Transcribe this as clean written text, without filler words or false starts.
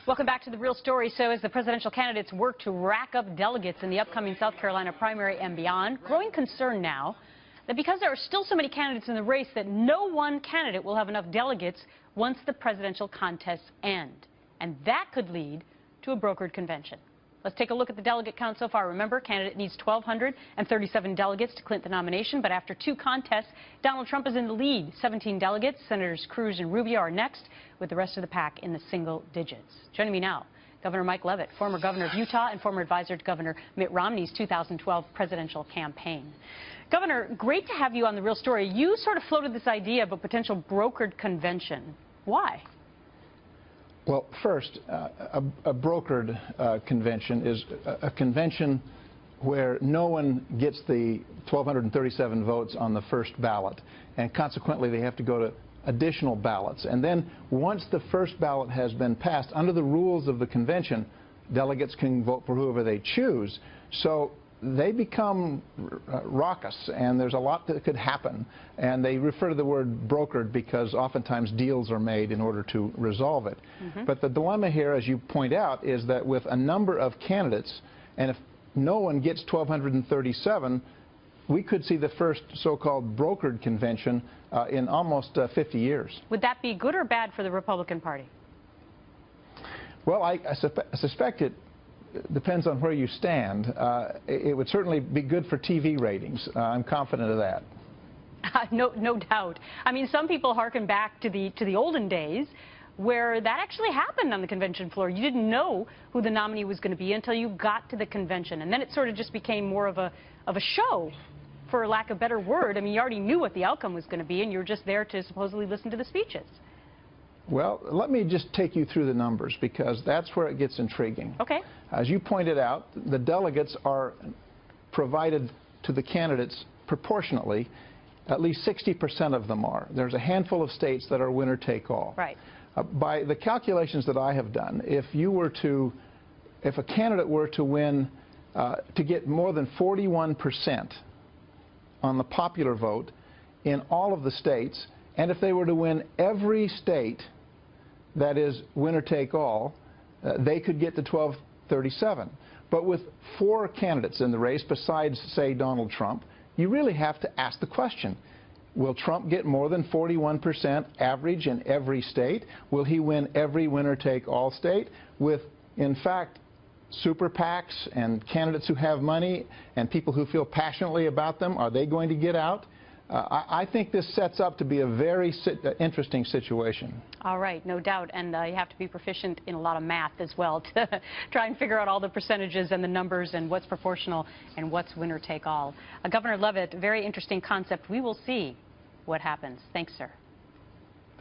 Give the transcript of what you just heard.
Welcome back to The Real Story. So as the presidential candidates work to rack up delegates in the upcoming South Carolina primary and beyond, growing concern now that because there are still so many candidates in the race that no one candidate will have enough delegates once the presidential contests end. And that could lead to a brokered convention. Let's take a look at the delegate count so far. Remember, candidate needs 1,237 delegates to clinch the nomination, but after two contests, Donald Trump is in the lead. 17 delegates. Senators Cruz and Rubio are next, with the rest of the pack in the single digits. Joining me now, Governor Mike Leavitt, former governor of Utah and former advisor to Governor Mitt Romney's 2012 presidential campaign. Governor, great to have you on The Real Story. You sort of floated this idea of a potential brokered convention. Why? Well, first, a brokered convention is a convention where no one gets the 1,237 votes on the first ballot, and consequently they have to go to additional ballots. And then once the first ballot has been passed, under the rules of the convention, delegates can vote for whoever they choose. So they become raucous, and there's a lot that could happen. And they refer to the word brokered because oftentimes deals are made in order to resolve it. But the dilemma here, as you point out, is that with a number of candidates, and if no one gets 1,237, we could see the first so-called brokered convention in almost 50 years. Would that be good or bad for the Republican Party? Well, I suspect it depends on where you stand. It would certainly be good for TV ratings. I'm confident of that. No doubt. I mean, some people harken back to the olden days where that actually happened on the convention floor. You didn't know who the nominee was going to be until you got to the convention, and then it sort of just became more of a show, for lack of a better word. I mean, you already knew what the outcome was going to be, and you were just there to supposedly listen to the speeches. Well, let me just take you through the numbers, because that's where it gets intriguing. Okay. As you pointed out, the delegates are provided to the candidates proportionately. At least 60% of them are. There's a handful of states that are winner take all. Right. By the calculations that I have done, if a candidate were to win, to get more than 41% on the popular vote in all of the states, and if they were to win every state that is winner take all, they could get to 1,237. But with four candidates in the race besides, say, Donald Trump, you really have to ask the question, will Trump get more than 41% average in every state? Will he win every winner take all state? With, in fact, super PACs and candidates who have money and people who feel passionately about them, are they going to get out? I think this sets up to be a very interesting situation. All right, no doubt. And you have to be proficient in a lot of math as well to try and figure out all the percentages and the numbers and what's proportional and what's winner take all. Governor Leavitt, very interesting concept. We will see what happens. Thanks, sir.